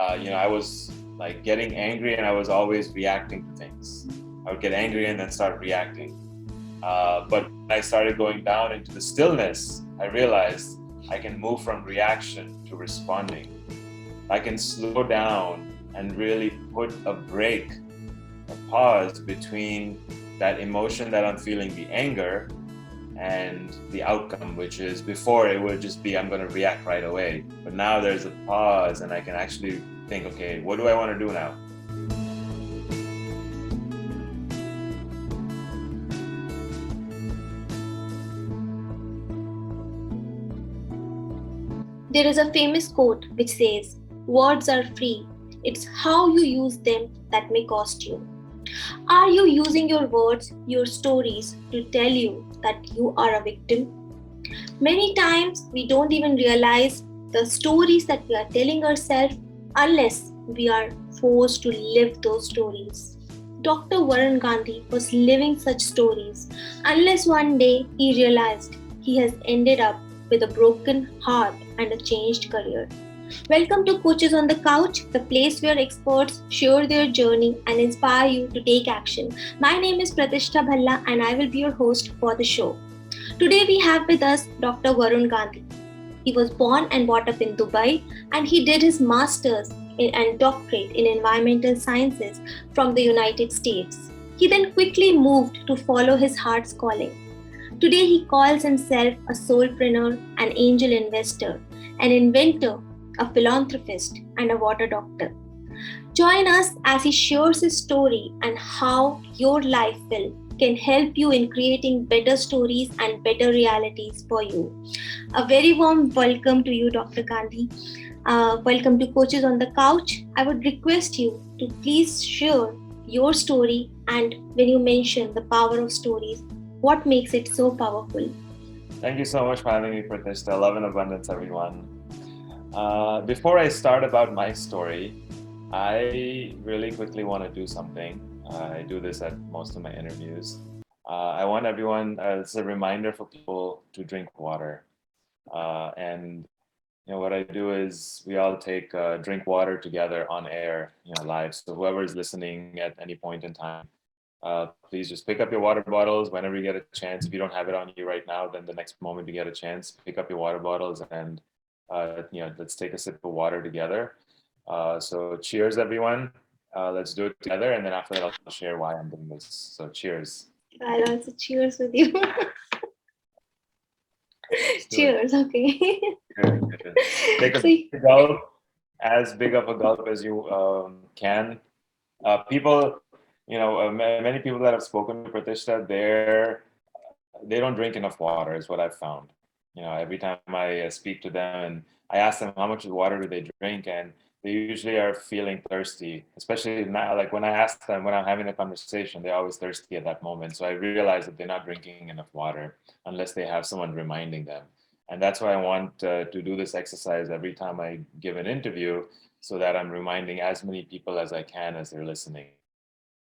I was like getting angry and I was always reacting to things. I would get angry and then start reacting. But when I started going down into the stillness, I realized I can move from reaction to responding. I can slow down and really put a break, a pause between that emotion that I'm feeling, the anger, and the outcome, which is before it would just be I'm going to react right away. But now there's a pause and I can actually think, okay, what do I want to do now? There is a famous quote which says, "Words are free. It's how you use them that may cost you." Are you using your words, your stories, to tell you that you are a victim? Many times we don't even realize the stories that we are telling ourselves unless we are forced to live those stories. Dr. Varun Gandhi was living such stories unless one day he realized he has ended up with a broken heart and a changed career. Welcome to Coaches on the Couch, the place where experts share their journey and inspire you to take action. My name is Pratishtha Bhalla and I will be your host for the show. Today we have with us Dr. Varun Gandhi. He was born and brought up in Dubai and he did his master's and doctorate in environmental sciences from the United States. He then quickly moved to follow his heart's calling. Today he calls himself a soulpreneur, an angel investor, an inventor, a philanthropist, and a water doctor. Join us as he shares his story and how your life will can help you in creating better stories and better realities for you. A very warm welcome to you, Dr. Gandhi. Welcome to Coaches on the Couch. I would request you to please share your story and when you mention the power of stories, what makes it so powerful? Thank you so much for having me, Pratishtha. Love and abundance, everyone. Before I start about my story, I really quickly want to do something. I do this at most of my interviews. I want everyone, as a reminder for people to drink water. And what I do is we all take drink water together on air, live. So whoever is listening at any point in time, please just pick up your water bottles whenever you get a chance. If you don't have it on you right now, then the next moment you get a chance, pick up your water bottles and let's take a sip of water together. So cheers, everyone. Let's do it together, and then after that, I'll share why I'm doing this. So cheers. I'll also cheers with you. Cheers, okay. Good, good. Take a gulp, as big of a gulp as you can. People, many people that have spoken to Pratishtha, they don't drink enough water, is what I've found. Every time I speak to them and I ask them how much water do they drink, and they usually are feeling thirsty, especially now. Like when I ask them, when I'm having a conversation, they're always thirsty at that moment. So I realize that they're not drinking enough water unless they have someone reminding them. And that's why I want to do this exercise every time I give an interview, so that I'm reminding as many people as I can as they're listening.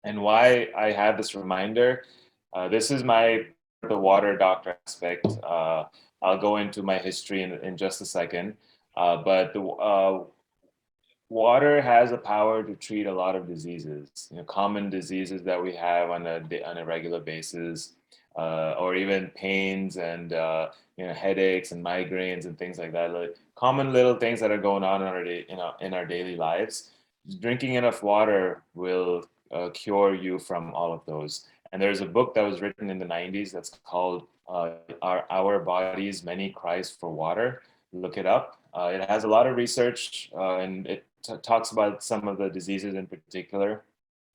And why I have this reminder, this is the water doctor aspect. I'll go into my history in just a second. But the water has a power to treat a lot of diseases, common diseases that we have on a regular basis, or even pains and headaches and migraines and things like that. Like common little things that are going on in our daily lives. Drinking enough water will cure you from all of those. And there's a book that was written in the 90s that's called Our Bodies Many Cries for Water. Look it up. It has a lot of research, and it talks about some of the diseases in particular.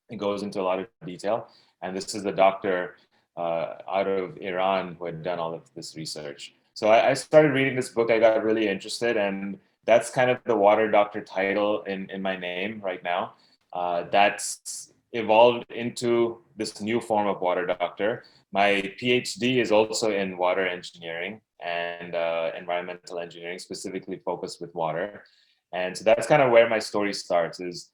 It goes into a lot of detail. And this is the doctor out of Iran who had done all of this research. So I started reading this book. I got really interested, and that's kind of the water doctor title in my name right now. That's evolved into this new form of water doctor. My PhD is also in water engineering and environmental engineering, specifically focused with water. And so that's kind of where my story starts. Is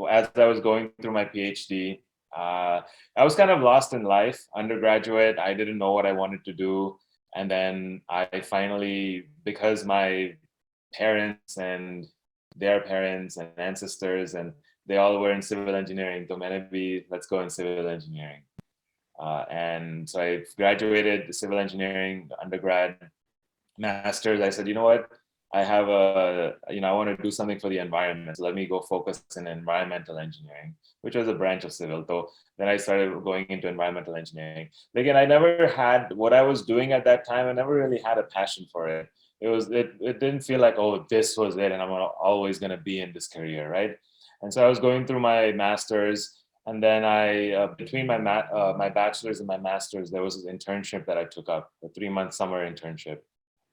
as I was going through my PhD, I was kind of lost in life. Undergraduate, I didn't know what I wanted to do. And then I finally, because my parents and their parents and ancestors, and they all were in civil engineering. So maybe let's go in civil engineering. And so I graduated civil engineering undergrad, master's. I said, you know what? I have I want to do something for the environment. So let me go focus in environmental engineering, which was a branch of civil. So then I started going into environmental engineering. Again, I never had what I was doing at that time. I never really had a passion for it. It didn't feel like, oh, this was it, and I'm always going to be in this career, right? And so I was going through my master's, and then I between my bachelor's and my master's, there was an internship that I took up, a 3-month summer internship,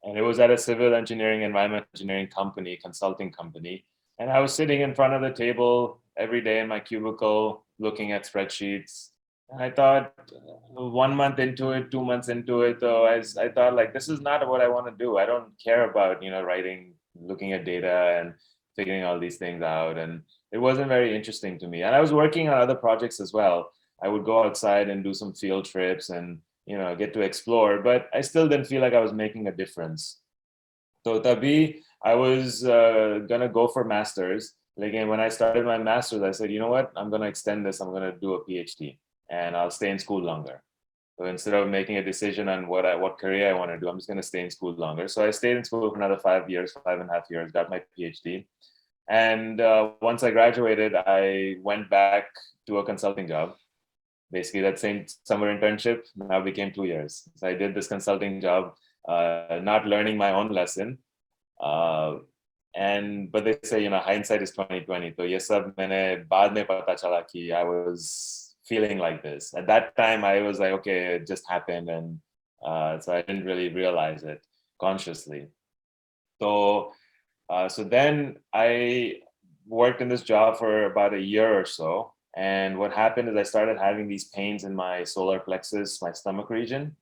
and it was at a civil engineering, environmental engineering company, consulting company. And I was sitting in front of the table every day in my cubicle, looking at spreadsheets. And I thought, 1 month into it, 2 months into it, though, I thought like, this is not what I want to do. I don't care about, writing, looking at data and figuring all these things out. And it wasn't very interesting to me. And I was working on other projects as well. I would go outside and do some field trips and get to explore, but I still didn't feel like I was making a difference. So tabi, I was gonna go for masters. Like, and when I started my masters, I said, you know what, I'm gonna extend this. I'm gonna do a PhD, and I'll stay in school longer. So instead of making a decision on what career I want to do, I'm just gonna stay in school longer. So I stayed in school for another 5 years, 5.5 years, got my PhD, and once I graduated, I went back to a consulting job. Basically, that same summer internship now became 2 years. So I did this consulting job, not learning my own lesson. Uh, and but they say, hindsight is 2020. So yes, sab maine baad mein pata chala ki I was feeling like this. At that time, I was like, okay, it just happened, and so I didn't really realize it consciously. So so then I worked in this job for about a year or so. And what happened is I started having these pains in my solar plexus, my stomach region.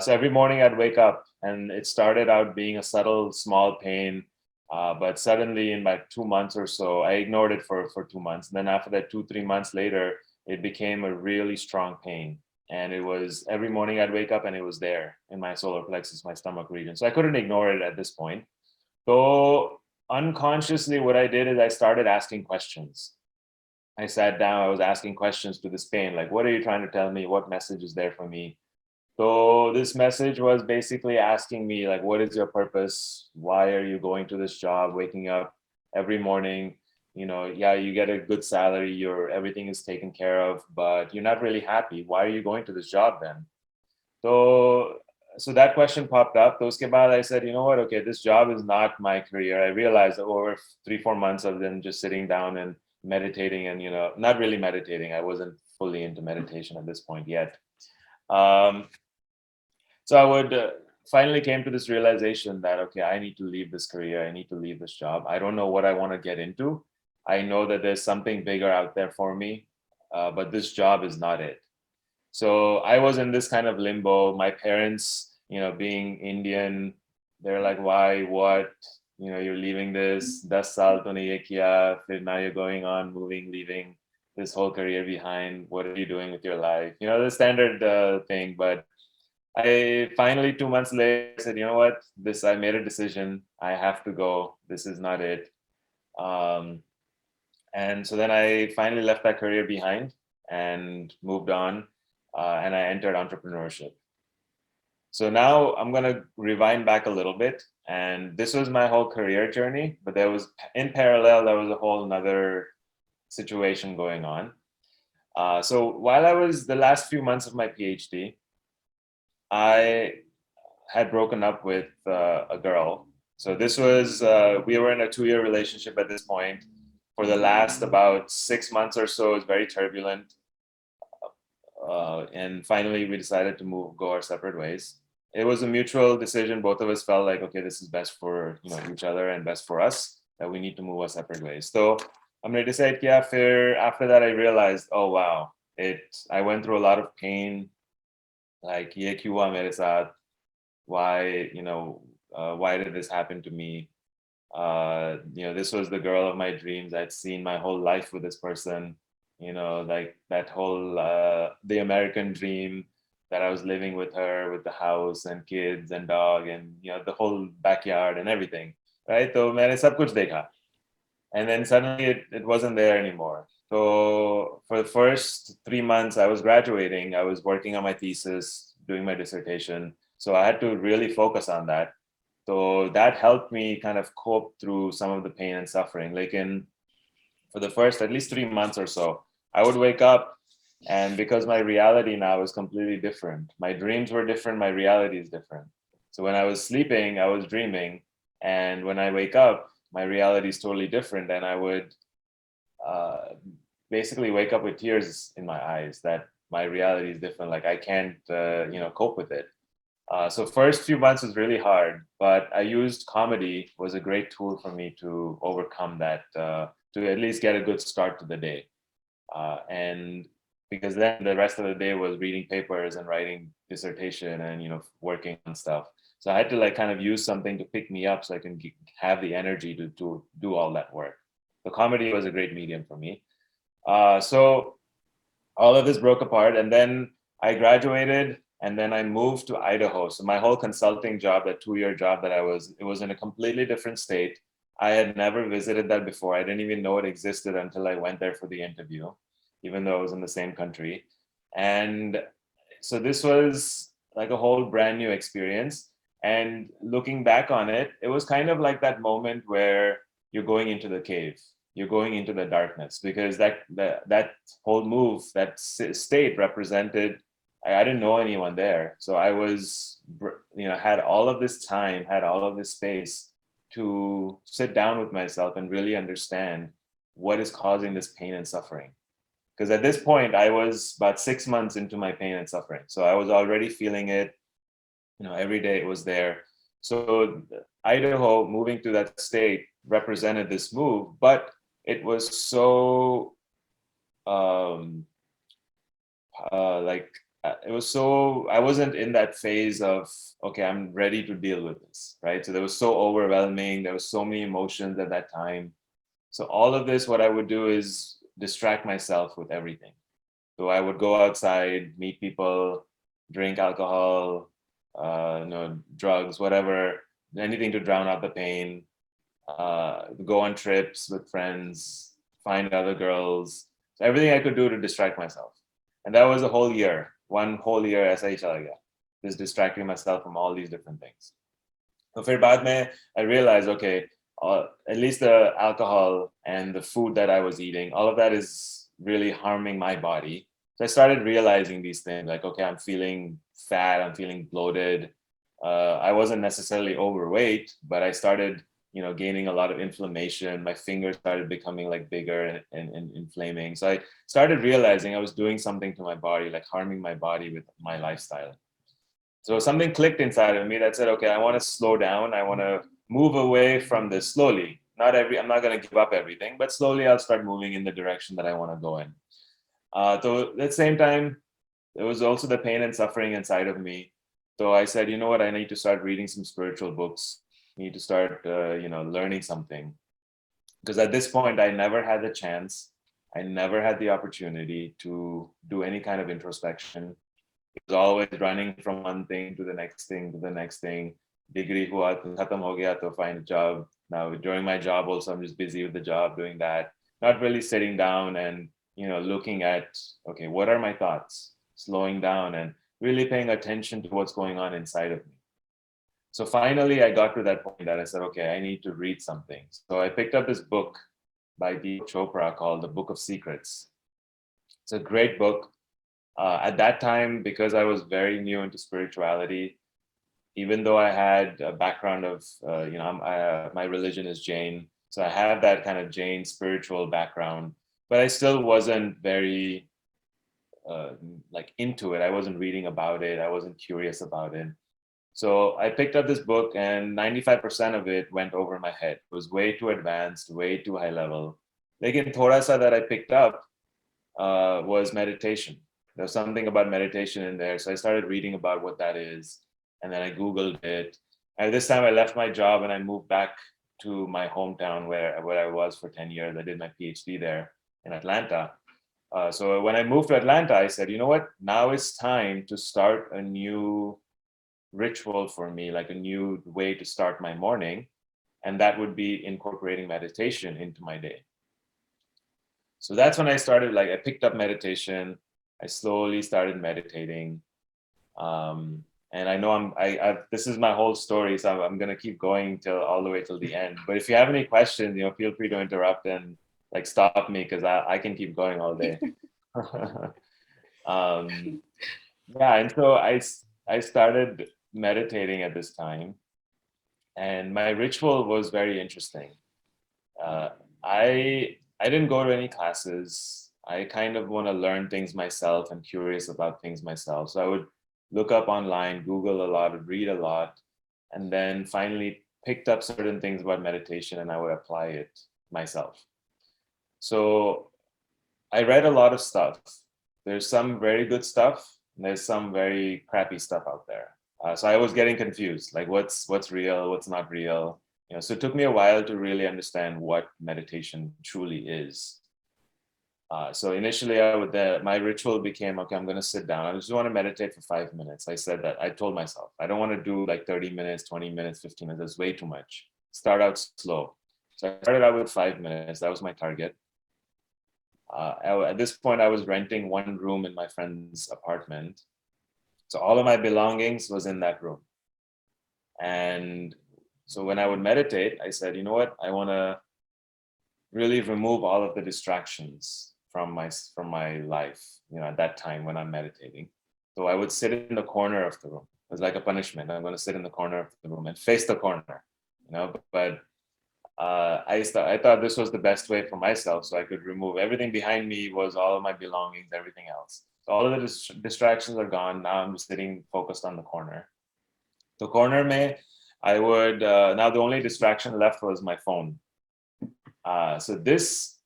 So every morning I'd wake up, and it started out being a subtle, small pain. But suddenly, in like 2 months or so, I ignored it for 2 months. And then after that, 3 months later, it became a really strong pain. And it was every morning I'd wake up and it was there in my solar plexus, my stomach region. So I couldn't ignore it at this point. So unconsciously, what I did is I started asking questions. I sat down, I was asking questions to this pain, like, what are you trying to tell me? What message is there for me? So this message was basically asking me, like, what is your purpose? Why are you going to this job, waking up every morning? Yeah, you get a good salary, everything is taken care of, but you're not really happy. Why are you going to this job then? So so that question popped up. So uske baad I said, you know what? Okay, this job is not my career. I realized that over 3-4 months of them just sitting down and meditating, and not really meditating. I wasn't fully into meditation at this point yet. Um, so I would finally came to this realization that, okay, I need to leave this career. I need to leave this job. I don't know what I want to get into. I know that there's something bigger out there for me, but this job is not it. So I was in this kind of limbo. My parents, being Indian, they're like, why, what? You're leaving this, 10 saal to nahi ye kiya, fir now you're going on, moving, leaving this whole career behind. What are you doing with your life? The standard thing. But I finally, 2 months later, said, you know what? I made a decision. I have to go. This is not it. Um, and so then I finally left that career behind and moved on, and I entered entrepreneurship. So now I'm going to rewind back a little bit. And this was my whole career journey, but in parallel, there was a whole another situation going on. So while I was the last few months of my PhD, I had broken up with a girl. So this was, we were in a 2-year relationship at this point. For the last about 6 months or so, it was very turbulent. And finally, we decided to go our separate ways. It was a mutual decision. Both of us felt like, okay, this is best for each other and best for us, that we need to move our separate ways. So I'm going to decide, yeah, after that, I realized, oh, wow, I went through a lot of pain. Like, ye kyun hua mere saath? Why, why did this happen to me? This was the girl of my dreams. I'd seen my whole life with this person, like that whole, the American dream, that I was living with her, with the house and kids and dog and, the whole backyard and everything. Right? So maine sab kuch dekha. And then suddenly it wasn't there anymore. So for the first 3 months I was graduating, I was working on my thesis, doing my dissertation. So I had to really focus on that. So that helped me kind of cope through some of the pain and suffering. Like in for the first at least 3 months or so, I would wake up, and because my reality now is completely different, my dreams were different, my reality is different. So when I was sleeping, I was dreaming, and when I wake up, my reality is totally different, and I would uh, basically wake up with tears in my eyes that my reality is different. Like I can't, cope with it. So first few months was really hard, but I used comedy was a great tool for me to overcome that, to at least get a good start to the day. And because then the rest of the day was reading papers and writing dissertation and working on stuff. So I had to like kind of use something to pick me up so I can have the energy to do all that work. The comedy was a great medium for me. So all of this broke apart, and then I graduated, and then I moved to Idaho. So my whole consulting job, that 2-year job that it was in a completely different state. I had never visited that before. I didn't even know it existed until I went there for the interview, even though I was in the same country. And so this was like a whole brand new experience. And looking back on it, it was kind of like that moment where you're going into the cave, you're going into the darkness, because that whole move, that state represented, I didn't know anyone there. So I was, had all of this time, had all of this space to sit down with myself and really understand what is causing this pain and suffering. Because at this point, I was about 6 months into my pain and suffering. So I was already feeling it, every day it was there. So Idaho, moving to that state, represented this move, but it was so um, like it was so, I wasn't in that phase of, okay, I'm ready to deal with this, right? So there was so overwhelming, there was so many emotions at that time. So all of this, what I would do is distract myself with everything. So I would go outside, meet people, drink alcohol, drugs, whatever, anything to drown out the pain, go on trips with friends, find other girls, so everything I could do to distract myself. And that was a whole year, one whole year ऐसा ही चला गया, just distracting myself from all these different things. So फिर बाद में I realized, okay, at least the alcohol and the food that I was eating, all of that is really harming my body. So I started realizing these things, like, okay, I'm feeling fat, I'm feeling bloated. I wasn't necessarily overweight, but I started, gaining a lot of inflammation. My fingers started becoming like bigger and inflaming. So I started realizing I was doing something to my body, like harming my body with my lifestyle. So something clicked inside of me that said, okay, I want to slow down. I want to move away from this slowly. I'm not going to give up everything, but slowly I'll start moving in the direction that I want to go in. So at the same time, there was also the pain and suffering inside of me. So I said, you know what, I need to start reading some spiritual books. I need to start, learning something. Because at this point, I never had the chance. I never had the opportunity to do any kind of introspection. It was always running from one thing to the next thing to the next thing. Degree hua to khatam ho gaya to find a job. Now during my job also, I'm just busy with the job doing that. Not really sitting down and looking at, okay, what are my thoughts? Slowing down and really paying attention to what's going on inside of me. So finally, I got to that point that I said, okay, I need to read something. So I picked up this book by Deepak Chopra called The Book of Secrets. It's a great book. At that time, because I was very new into spirituality, even though I had a background of, my religion is Jain, so I have that kind of Jain spiritual background, but I still wasn't very like into it. I wasn't reading about it. I wasn't curious about it. So I picked up this book, and 95% of it went over my head. It was way too advanced, way too high level. Lekin thoda sa that I picked up was meditation. There's something about meditation in there. So I started reading about what that is. And then I Googled it. And this time I left my job and I moved back to my hometown where I was for 10 years. I did my PhD there in Atlanta. So when I moved to Atlanta, I said, you know what? Now it's time to start a new ritual for me, like a new way to start my morning. and that would be incorporating meditation into my day. So that's when I started, like I picked up meditation. I slowly started meditating. Um, and I know this is my whole story, so I'm gonna keep going till all the way till the end. But if you have any questions, feel free to interrupt and like stop me, because I can keep going all day. um, yeah, and so I started meditating at this time, and my ritual was very interesting. Uh, I didn't go to any classes. I kind of want to learn things myself and curious about things myself. So I would look up online, Google a lot, read a lot, and then finally picked up certain things about meditation and I would apply it myself. So I read a lot of stuff. There's some very good stuff, and there's some very crappy stuff out there. So I was getting confused, like what's real, what's not real. So it took me a while to really understand what meditation truly is. So initially, my ritual became, okay, I'm going to sit down. I just want to meditate for 5 minutes. I said that. I told myself, I don't want to do like 30 minutes, 20 minutes, 15 minutes. That's way too much. Start out slow. So I started out with 5 minutes. That was my target. At this point, I was renting one room in my friend's apartment. So all of my belongings was in that room. And so when I would meditate, I said, you know what? I want to really remove all of the distractions from my life, at that time when I'm meditating. So I would sit in the corner of the room. It was like a punishment. I'm going to sit in the corner of the room and face the corner, but I thought this was the best way for myself, so I could remove everything behind me. Was all of my belongings, everything else. So all of the distractions are gone. Now I'm sitting focused on the corner. The corner I would now the only distraction left was my phone. So this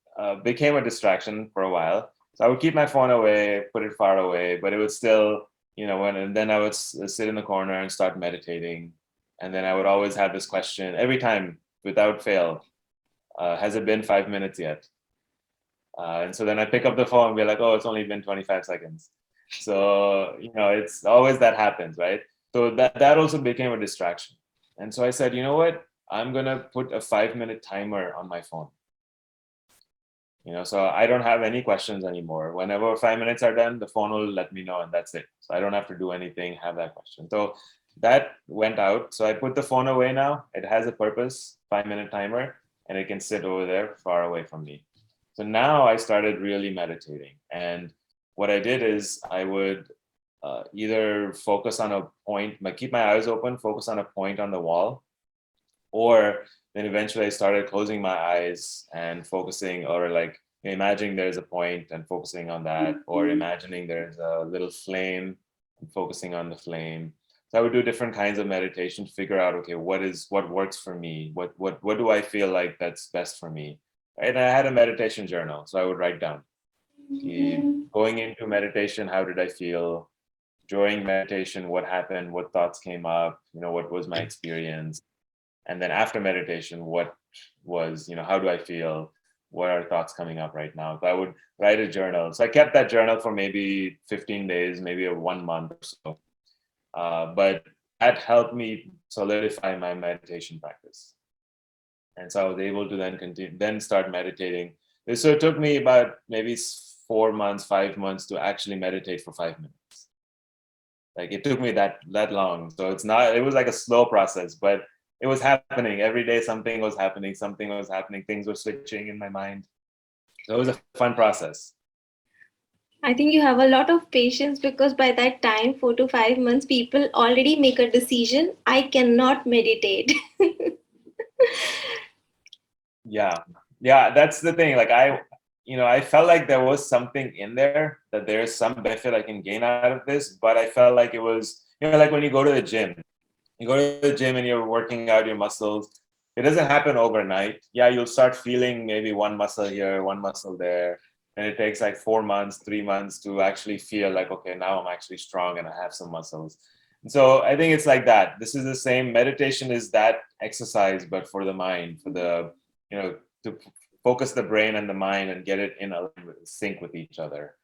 became a distraction for a while. So I would keep my phone away, put it far away, but it would still, and then I would sit in the corner and start meditating. And then I would always have this question every time without fail. Has it been 5 minutes yet? And so then I pick up the phone and be like, oh, it's only been 25 seconds. So, it's always that happens, right? So that also became a distraction. And so I said, you know what? I'm going to put a 5-minute timer on my phone. So I don't have any questions anymore. Whenever 5 minutes are done, the phone will let me know, and that's it. So I don't have to do anything, have that question. So that went out. So I put the phone away now. It has a purpose, 5-minute timer, and it can sit over there far away from me. So now I started really meditating. And what I did is I would either focus on a point, keep my eyes open, focus on a point on the wall, or then eventually I started closing my eyes and focusing, or like imagining there's a point and focusing on that, or imagining there's a little flame and focusing on the flame. So I would do different kinds of meditation to figure out, okay, what works for me? What do I feel like that's best for me? Right? And I had a meditation journal, so I would write down. Going into meditation, how did I feel? During meditation, what happened? What thoughts came up? What was my experience? And then after meditation, what was, how do I feel? What are thoughts coming up right now? So I would write a journal. So I kept that journal for maybe 15 days, maybe a 1 month or so. But that helped me solidify my meditation practice. And so I was able to then start meditating. So it took me about maybe 4 months, 5 months to actually meditate for 5 minutes. Like it took me that long. So it was like a slow process, but it was happening every day. Something was happening. Things were switching in my mind. So it was a fun process. I think you have a lot of patience, because by that time, 4 to 5 months, people already make a decision. I cannot meditate. Yeah. That's the thing. Like I felt like there was something in there, that there's some benefit I can gain out of this, but I felt like it was, like when you go to the gym. You go to the gym and you're working out your muscles. It doesn't happen overnight. Yeah, you'll start feeling maybe one muscle here, one muscle there. And it takes like 4 months, 3 months to actually feel like, okay, now I'm actually strong and I have some muscles. And so I think it's like that. This is the same. Meditation is that exercise, but for the mind, to focus the brain and the mind and get it in a sync with each other.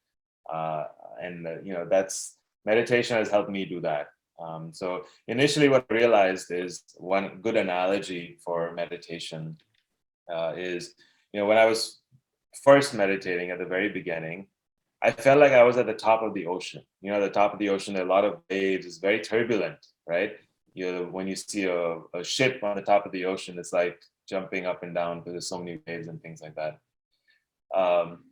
That's meditation has helped me do that. So initially, what I realized is one good analogy for meditation is, when I was first meditating at the very beginning, I felt like I was at the top of the ocean. The top of the ocean, there are a lot of waves, it's very turbulent, right? When you see a ship on the top of the ocean, it's like jumping up and down because there's so many waves and things like that. Um,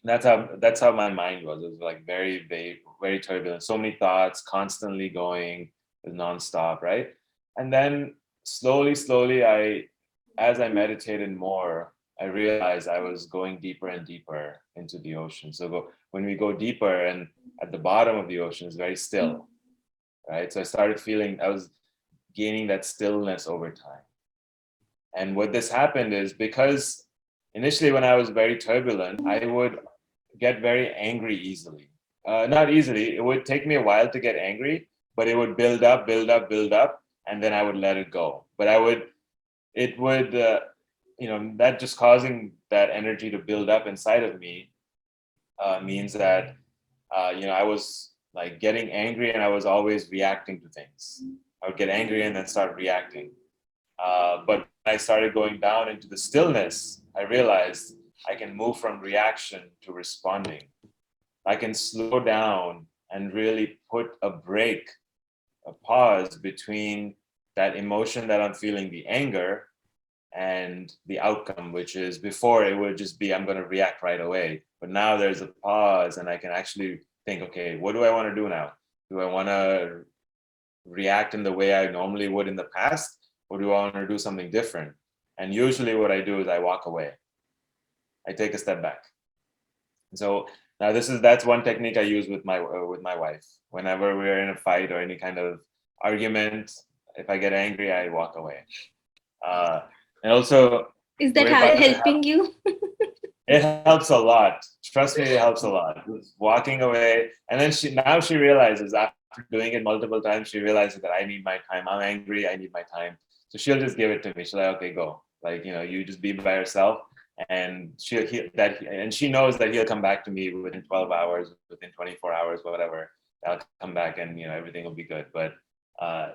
that's how my mind was. It was like very vague, very turbulent. So many thoughts, constantly going, nonstop, right? And then slowly, as I meditated more, I realized I was going deeper and deeper into the ocean. When we go deeper, and at the bottom of the ocean is very still, right? So I started feeling I was gaining that stillness over time. And what this happened is because initially when I was very turbulent, I would get very angry easily. Not easily, it would take me a while to get angry, but it would build up, build up, build up, and then I would let it go. But it would, that just causing that energy to build up inside of me means that, I was like getting angry and I was always reacting to things. I would get angry and then start reacting. But when I started going down into the stillness, I realized I can move from reaction to responding. I can slow down and really put a break, a pause between that emotion that I'm feeling, the anger, and the outcome, which is before it would just be, I'm going to react right away. But now there's a pause and I can actually think, okay, what do I want to do now? Do I want to react in the way I normally would in the past? Or do I want to do something different? And usually what I do is I walk away. I take a step back. So now that's one technique I use with my wife. Whenever we're in a fight or any kind of argument, if I get angry, I walk away. And also, Is that we're about to have, helping you? it helps a lot. Trust me, it helps a lot. Walking away, and then she realizes after doing it multiple times, she realizes that I need my time. I'm angry. I need my time. So she'll just give it to me. She's like, okay, go. Like, you just be by yourself, and and she knows that he'll come back to me within 12 hours, within 24 hours, whatever. I'll come back, and everything will be good. But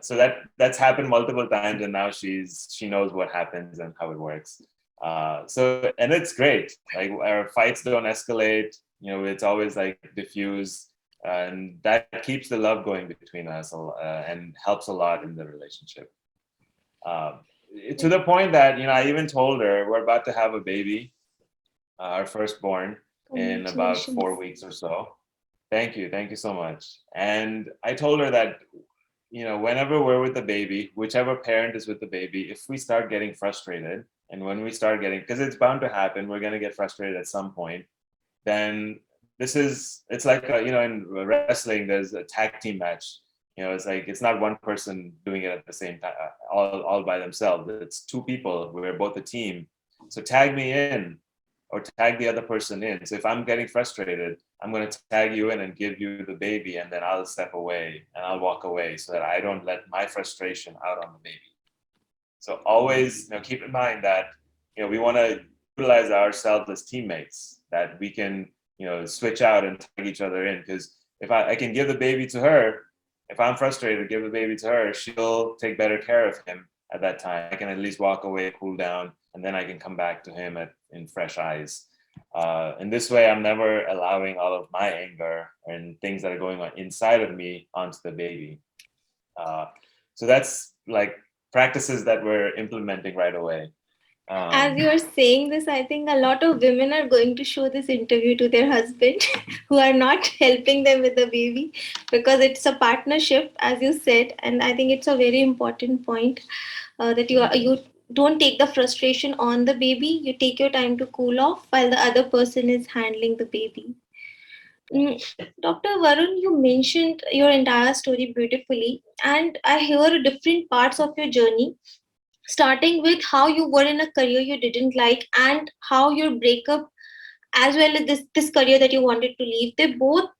so that's happened multiple times, and now she knows what happens and how it works. And it's great. Like our fights don't escalate. It's always like diffuse, and that keeps the love going between us, and helps a lot in the relationship. Um, to the point that I even told her we're about to have a baby, our firstborn, in about 4 weeks or so. Thank you so much. And I told her that whenever we're with the baby, whichever parent is with the baby, if we start getting frustrated, and when we start getting, because it's bound to happen, we're going to get frustrated at some point, then it's like, in wrestling, there's a tag team match. It's like, it's not one person doing it at the same time, all by themselves. It's two people. We're both a team. So tag me in, or tag the other person in. So if I'm getting frustrated, I'm going to tag you in and give you the baby, and then I'll step away and I'll walk away so that I don't let my frustration out on the baby. So always, keep in mind that, we want to utilize ourselves as teammates, that we can, switch out and tag each other in. Because if I can give the baby to her, if I'm frustrated, give the baby to her, she'll take better care of him at that time. I can at least walk away, cool down, and then I can come back to him in fresh eyes. In this way, I'm never allowing all of my anger and things that are going on inside of me onto the baby. So that's like practices that we're implementing right away. As you are saying this, I think a lot of women are going to show this interview to their husband who are not helping them with the baby, because it's a partnership, as you said. And I think it's a very important point, that you don't take the frustration on the baby. You take your time to cool off while the other person is handling the baby. Dr. Varun, you mentioned your entire story beautifully, and I hear different parts of your journey, starting with how you were in a career you didn't like, and how your breakup, as well as this career that you wanted to leave, they both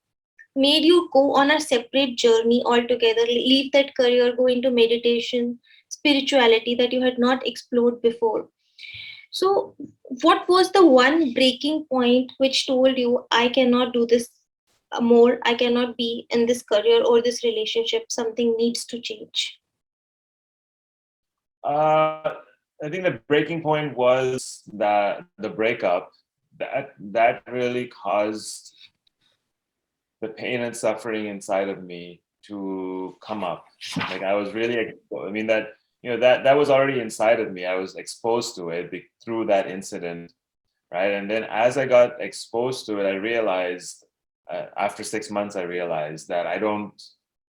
made you go on a separate journey altogether, leave that career, go into meditation, spirituality that you had not explored before. So what was the one breaking point which told you, I cannot do this more, I cannot be in this career or this relationship, something needs to change? I think the breaking point was that the breakup that really caused the pain and suffering inside of me to come up. Like I was really, I mean that that was already inside of me. I was exposed to it through that incident, right? And then as I got exposed to it, I realized after 6 months, I realized that I don't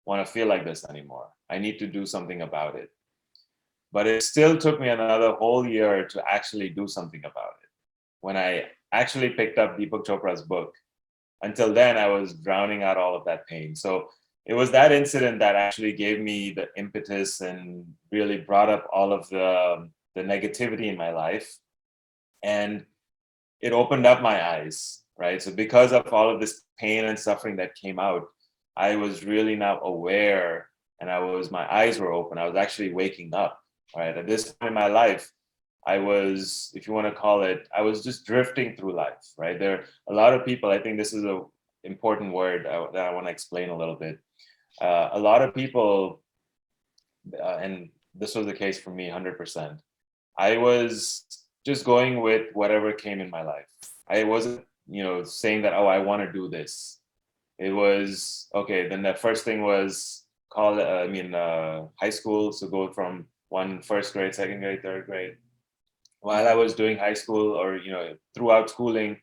want to feel like this anymore. I need to do something about it. But it still took me another whole year to actually do something about it. When I actually picked up Deepak Chopra's book, until then I was drowning out all of that pain. So it was that incident that actually gave me the impetus and really brought up all of the negativity in my life. And it opened up my eyes, right? So because of all of this pain and suffering that came out, I was really now aware, and my eyes were open. I was actually waking up, right? At this point in my life, I was, if you want to call it, I was just drifting through life, right? There are a lot of people, I think this is a important word that I want to explain a little bit. A lot of people, and this was the case for me 100%. I was just going with whatever came in my life. I wasn't, saying that, oh, I want to do this. It was, okay, then the first thing was high school. So go from first grade, second grade, third grade. While I was doing high school or, throughout schooling,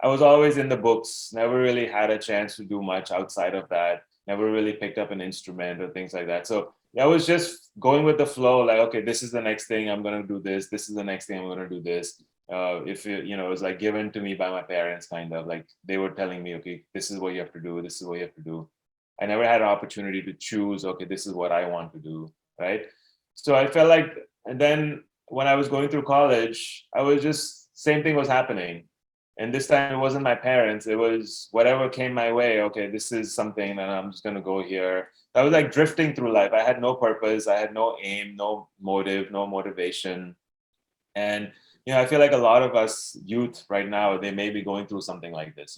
I was always in the books, never really had a chance to do much outside of that, never really picked up an instrument or things like that. So I was just going with the flow, like, okay, this is the next thing, I'm going to do this. This is the next thing, I'm going to do this. If it was like given to me by my parents, kind of like they were telling me, okay, this is what you have to do. This is what you have to do. I never had an opportunity to choose, okay, this is what I want to do. Right. So I felt like, and then when I was going through college, I was just, same thing was happening. And this time it wasn't my parents, it was whatever came my way. Okay, this is something and I'm just going to go here. I was like drifting through life. I had no purpose, I had no aim, no motive, no motivation. And I feel like a lot of us youth right now, they may be going through something like this.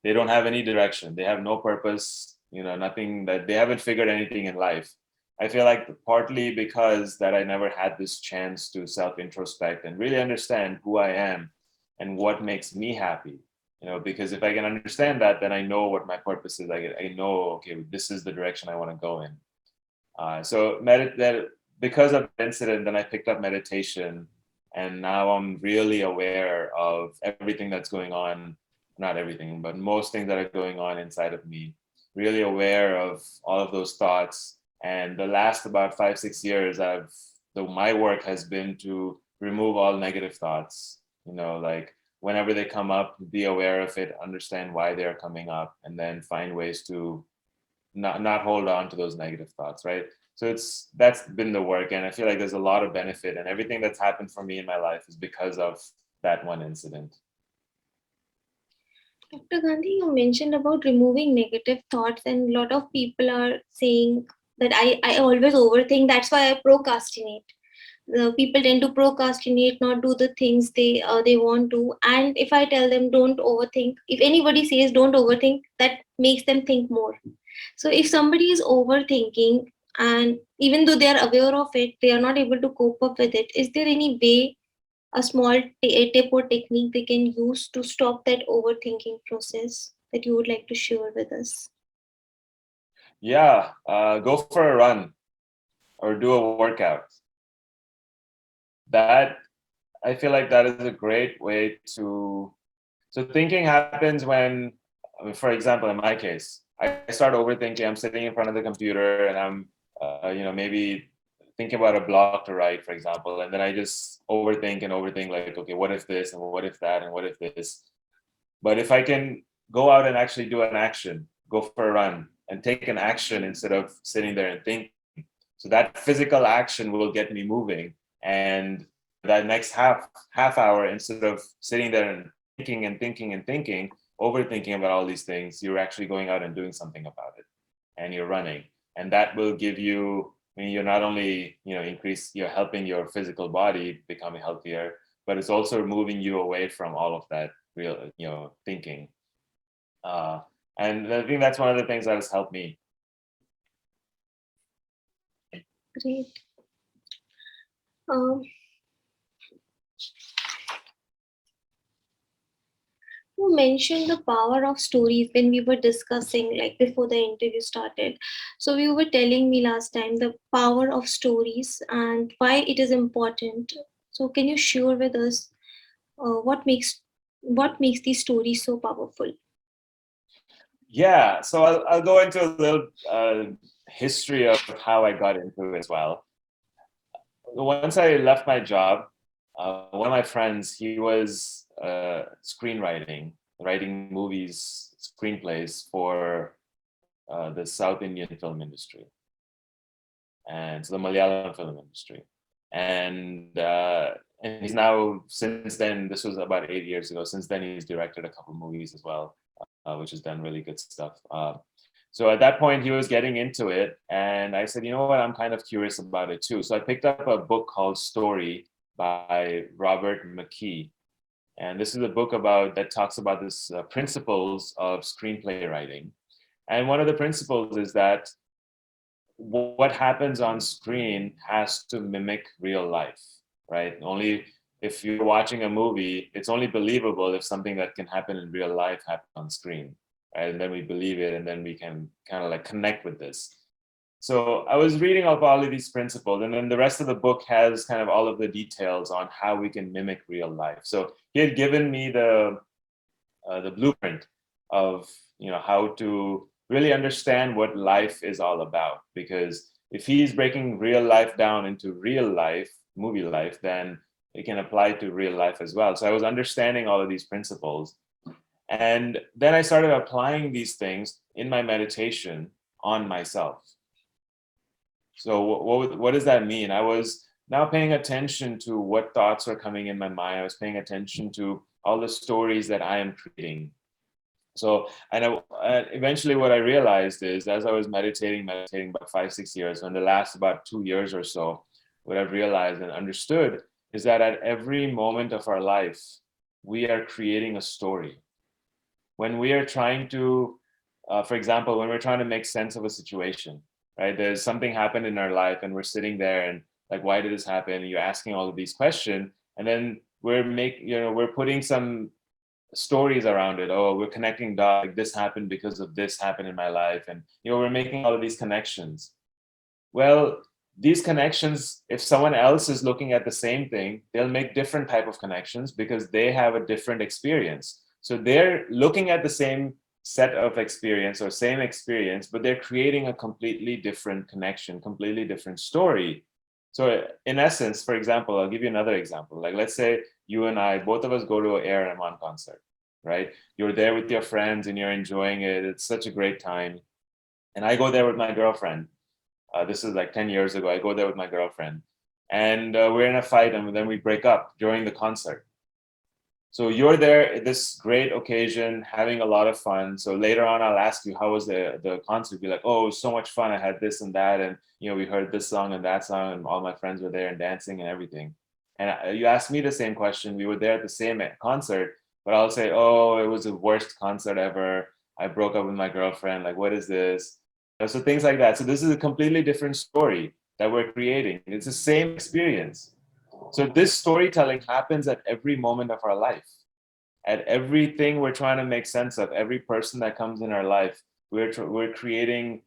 They don't have any direction, they have no purpose, nothing, that they haven't figured anything in life. I feel like partly because that I never had this chance to self introspect and really understand who I am and what makes me happy. Because if I can understand that, then I know what my purpose is. I know, okay, this is the direction I want to go in. That because of the incident, then I picked up meditation, and now I'm really aware of everything that's going on. Not everything, but most things that are going on inside of me. Really aware of all of those thoughts. And the last about 5-6 years, my work has been to remove all negative thoughts. Like whenever they come up, be aware of it, understand why they're coming up, and then find ways to not hold on to those negative thoughts, right? So that's been the work, and I feel like there's a lot of benefit, and everything that's happened for me in my life is because of that one incident. Dr. Gandhi, you mentioned about removing negative thoughts, and a lot of people are saying that I always overthink, that's why I procrastinate. The people tend to procrastinate, not do the things they want to. And if I tell them don't overthink, if anybody says don't overthink, that makes them think more. So if somebody is overthinking, and even though they are aware of it, they are not able to cope up with it, is there any way, a small tip or technique they can use to stop that overthinking process that you would like to share with us? Yeah, go for a run or do a workout. That I feel like that is a great way to. So thinking happens when, I mean, for example, in my case, I start overthinking. I'm sitting in front of the computer and I'm, maybe thinking about a blog to write, for example, and then I just overthink, like, okay, what if this and what if that and what if this? But if I can go out and actually do an action, go for a run and take an action instead of sitting there and thinking, so that physical action will get me moving. And that next half hour, instead of sitting there and thinking, overthinking about all these things, you're actually going out and doing something about it, and you're running. And that will give you, I mean, you're not only, you're helping your physical body become healthier, but it's also moving you away from all of that real, thinking. And I think that's one of the things that has helped me. Great. Um, you mentioned the power of stories when we were discussing, like before the interview started. So you were telling me last time the power of stories and why it is important. So can you share with us what makes these stories so powerful? Yeah, so I'll go into a little history of how I got into it as well. Once I left my job, one of my friends, he was screenwriting, writing movies, screenplays for the South Indian film industry, and so the Malayalam film industry. And he's now, since then, this was about 8 years ago, since then he's directed a couple movies as well, which has done really good stuff. So at that point, he was getting into it, and I said, you know what, I'm kind of curious about it too. So I picked up a book called Story by Robert McKee, and this is a book about that talks about this principles of screenplay writing. And one of the principles is that what happens on screen has to mimic real life, right? Only if you're watching a movie, it's only believable if something that can happen in real life happens on screen, right? And then we believe it, and then we can kind of like connect with this. So I was reading up all of these principles, and then the rest of the book has kind of all of the details on how we can mimic real life. So he had given me the blueprint of, you know, how to really understand what life is all about. Because if he's breaking real life down into real life, movie life, then it can apply to real life as well. So I was understanding all of these principles, and then I started applying these things in my meditation on myself. So what does that mean? I was now paying attention to what thoughts are coming in my mind. I was paying attention to all the stories that I am creating. So, eventually what I realized is, as I was meditating about 5, 6 years, in the last about 2 years or so, what I've realized and understood is that at every moment of our life, we are creating a story. When we are trying to, for example, when we're trying to make sense of a situation, right? There's something happened in our life and we're sitting there and like, why did this happen? And you're asking all of these questions, and then we're putting some stories around it. Oh, we're connecting dots. Like, this happened because of this happened in my life, and we're making all of these connections. Well, these connections, if someone else is looking at the same thing, they'll make different type of connections because they have a different experience. So they're looking at the same set of experience or same experience, but they're creating a completely different connection, completely different story. So in essence, for example, I'll give you another example. Like, let's say you and I, both of us go to an Air Rahman concert, right? You're there with your friends and you're enjoying it. It's such a great time. And I go there with my girlfriend. This is like 10 years ago. I go there with my girlfriend, and we're in a fight, and then we break up during the concert. So you're there at this great occasion, having a lot of fun. So later on, I'll ask you, how was the concert? Be like, oh, it was so much fun. I had this and that, and we heard this song and that song, and all my friends were there and dancing and everything. And you asked me the same question. We were there at the same concert, but I'll say, oh, it was the worst concert ever. I broke up with my girlfriend. Like, what is this? So things like that. So this is a completely different story that we're creating. It's the same experience. So this storytelling happens at every moment of our life. At everything we're trying to make sense of, every person that comes in our life, we're creating.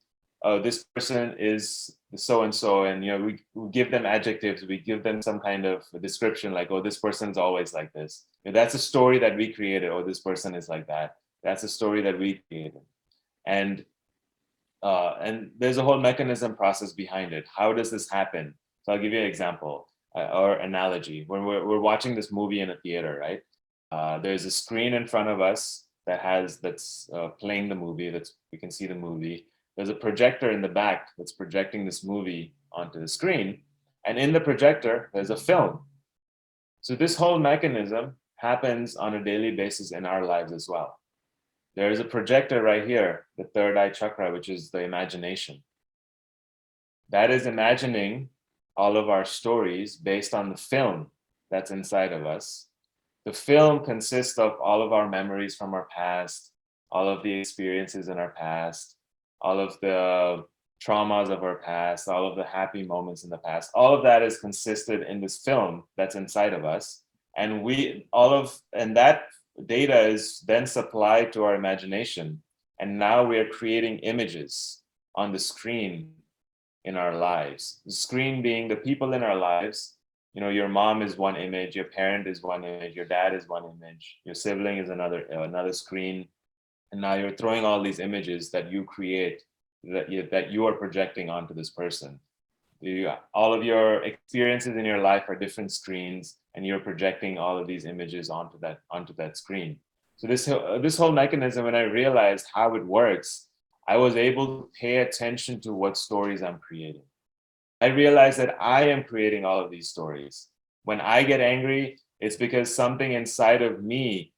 This person is so and so, and we give them adjectives, we give them some kind of description, like, oh, this person's always like this. That's a story that we created. Oh, this person is like that. That's a story that we created, and there's a whole mechanism process behind it. How does this happen? So I'll give you an example or analogy. When we're watching this movie in a theater, right? There's a screen in front of us that's playing the movie. That's we can see the movie. There's a projector in the back that's projecting this movie onto the screen, and in the projector there's a film. So this whole mechanism happens on a daily basis in our lives as well. There is a projector right here, the third eye chakra, which is the imagination. That is imagining all of our stories based on the film that's inside of us. The film consists of all of our memories from our past, all of the experiences in our past, all of the traumas of our past, all of the happy moments in the past. All of that is consisted in this film that's inside of us. And that data is then supplied to our imagination. And now we are creating images on the screen in our lives. The screen being the people in our lives. You know, your mom is one image, your parent is one image, your dad is one image, your sibling is another screen, and now you're throwing all these images that you create, that you are projecting onto this person. All of your experiences in your life are different screens, and you're projecting all of these images onto that screen. So this whole mechanism, when I realized how it works, I was able to pay attention to what stories I'm creating. I realized that I am creating all of these stories. When I get angry, it's because something inside of me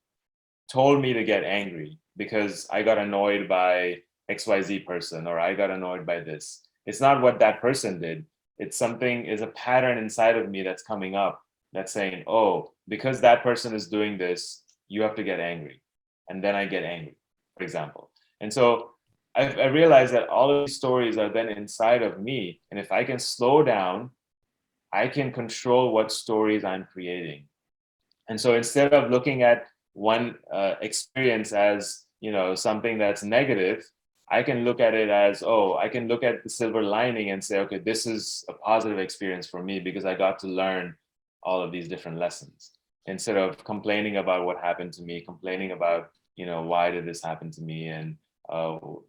told me to get angry because I got annoyed by XYZ person, or I got annoyed by this. It's not what that person did. Is a pattern inside of me that's coming up that's saying, oh, because that person is doing this, you have to get angry. And then I get angry, for example. And so I realized that all of these stories are then inside of me. And if I can slow down, I can control what stories I'm creating. And so instead of looking at one experience as, you know, something that's negative, I can look at it as, oh, I can look at the silver lining and say, okay, this is a positive experience for me because I got to learn all of these different lessons, instead of complaining about what happened to me, complaining about, you know, why did this happen to me. And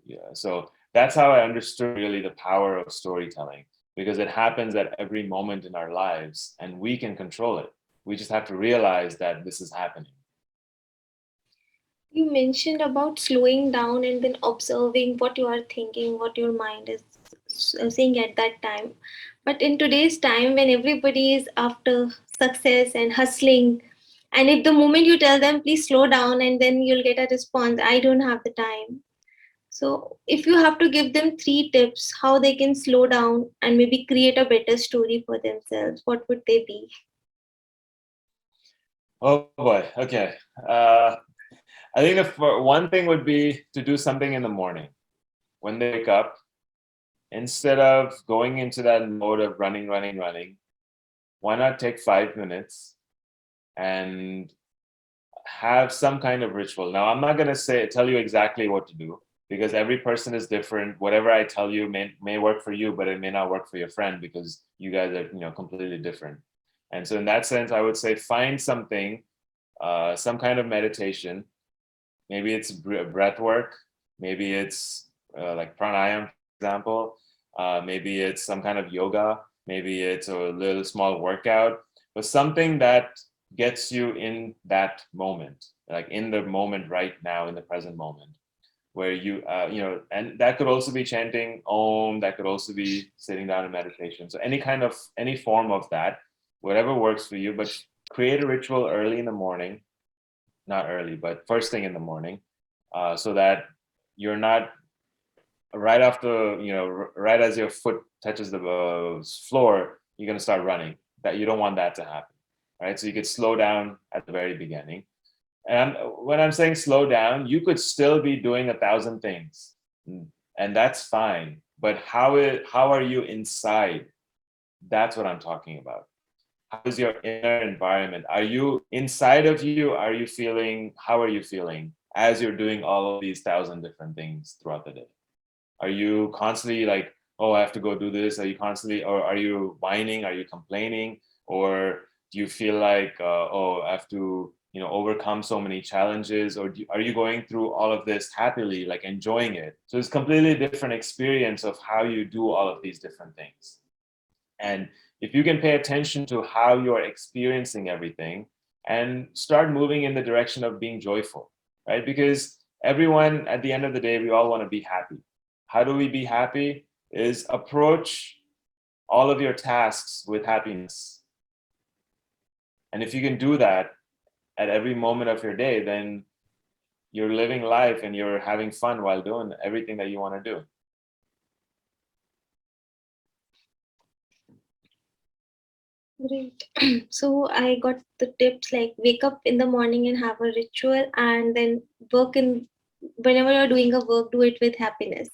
yeah, so that's how I understood really the power of storytelling, because it happens at every moment in our lives and we can control it. We just have to realize that this is happening. You mentioned about slowing down and then observing what you are thinking, what your mind is saying at that time. But in today's time, when everybody is after success and hustling, and if the moment you tell them, please slow down, and then you'll get a response, I don't have the time. So, if you have to give them three tips how they can slow down and maybe create a better story for themselves, what would they be? Oh boy. Okay. I think one thing would be to do something in the morning when they wake up. Instead of going into that mode of running, why not take 5 minutes and have some kind of ritual? Now, I'm not going to tell you exactly what to do, because every person is different. Whatever I tell you may work for you, but it may not work for your friend because you guys are, you know, completely different. And so in that sense, I would say find something, some kind of meditation. Maybe it's breath work. Maybe it's like pranayama, for example. Maybe it's some kind of yoga. Maybe it's a little small workout, but something that gets you in that moment, like in the moment right now, in the present moment, where you know, and that could also be chanting Om. That could also be sitting down in meditation. So any form of that, whatever works for you, but create a ritual early in the morning, not early, but first thing in the morning, so that you're not right after, you know, right as your foot touches the floor, you're going to start running. That you don't want that to happen, right? So you could slow down at the very beginning. And when I'm saying slow down, you could still be doing 1,000 things, and that's fine. But how are you inside? That's what I'm talking about. How is your inner environment? Are you inside of you? How are you feeling as you're doing all of these 1,000 different things throughout the day? Are you constantly like, oh, I have to go do this? Are you constantly, or are you whining? Are you complaining? Or do you feel like, oh, I have to, you know, overcome so many challenges? Or are you going through all of this happily, like enjoying it? So it's completely different experience of how you do all of these different things. And if you can pay attention to how you're experiencing everything and start moving in the direction of being joyful, right? Because everyone, at the end of the day, we all want to be happy. How do we be happy? Is approach all of your tasks with happiness. And if you can do that at every moment of your day, then you're living life and you're having fun while doing everything that you want to do. Great. So I got the tips like wake up in the morning and have a ritual and then work in whenever you're doing a work, do it with happiness.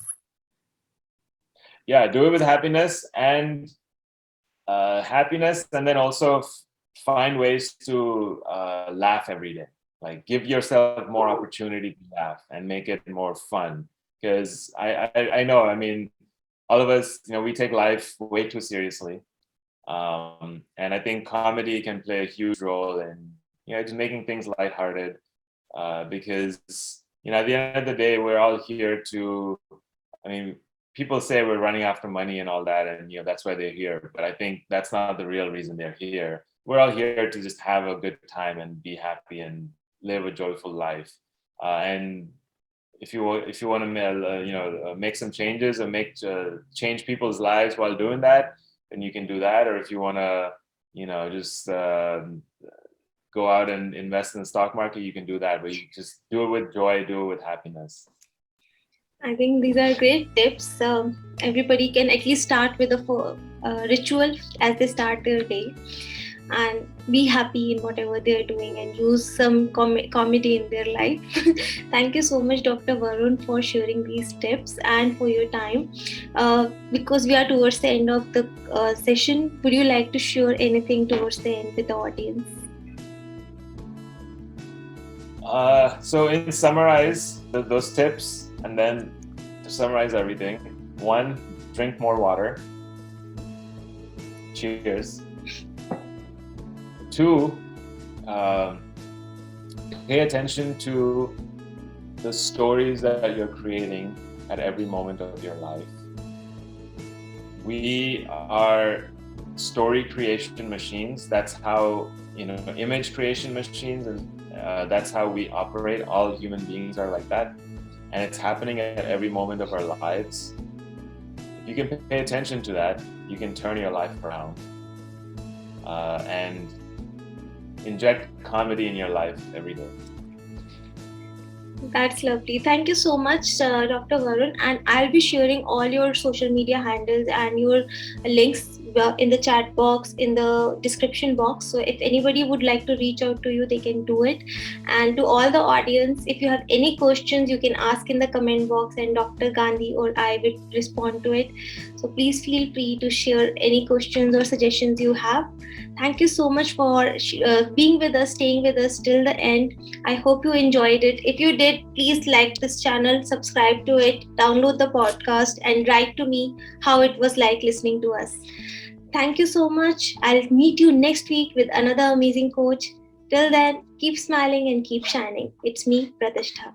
Yeah, do it with happiness, and then also find ways to laugh every day. Like give yourself more opportunity to laugh and make it more fun. Because I know, I mean, all of us, we take life way too seriously. And I think comedy can play a huge role in, just making things lighthearted. Because, at the end of the day, we're all here to, I mean, people say we're running after money and all that, and that's why they're here. But I think that's not the real reason they're here. We're all here to just have a good time and be happy and live a joyful life. And if you want to make some changes or change people's lives while doing that, then you can do that. Or if you want to just go out and invest in the stock market, you can do that. But you just do it with joy, do it with happiness. I think these are great tips. Everybody can at least start with a ritual as they start their day, and be happy in whatever they're doing, and use some comedy in their life. Thank you so much, Dr. Varun, for sharing these tips and for your time. Because we are towards the end of the session, would you like to share anything towards the end with the audience? So in summarize those tips, and then to summarize everything: 1, drink more water. Cheers. 2, pay attention to the stories that you're creating at every moment of your life. We are story creation machines. That's how, image creation machines, and that's how we operate. All human beings are like that, and it's happening at every moment of our lives. If you can pay attention to that, you can turn your life around and inject comedy in your life every day. That's lovely. Thank you so much, Dr. Varun. And I'll be sharing all your social media handles and your links in the chat box, in the description box. So if anybody would like to reach out to you, they can do it. And to all the audience, if you have any questions, you can ask in the comment box, and Dr. Gandhi or I will respond to it. So please feel free to share any questions or suggestions you have. Thank you so much for being with us, staying with us till the end. I hope you enjoyed it. If you did, please like this channel, subscribe to it, download the podcast, and write to me how it was like listening to us. Thank you so much. I'll meet you next week with another amazing coach. Till then, keep smiling and keep shining. It's me, Pratishtha.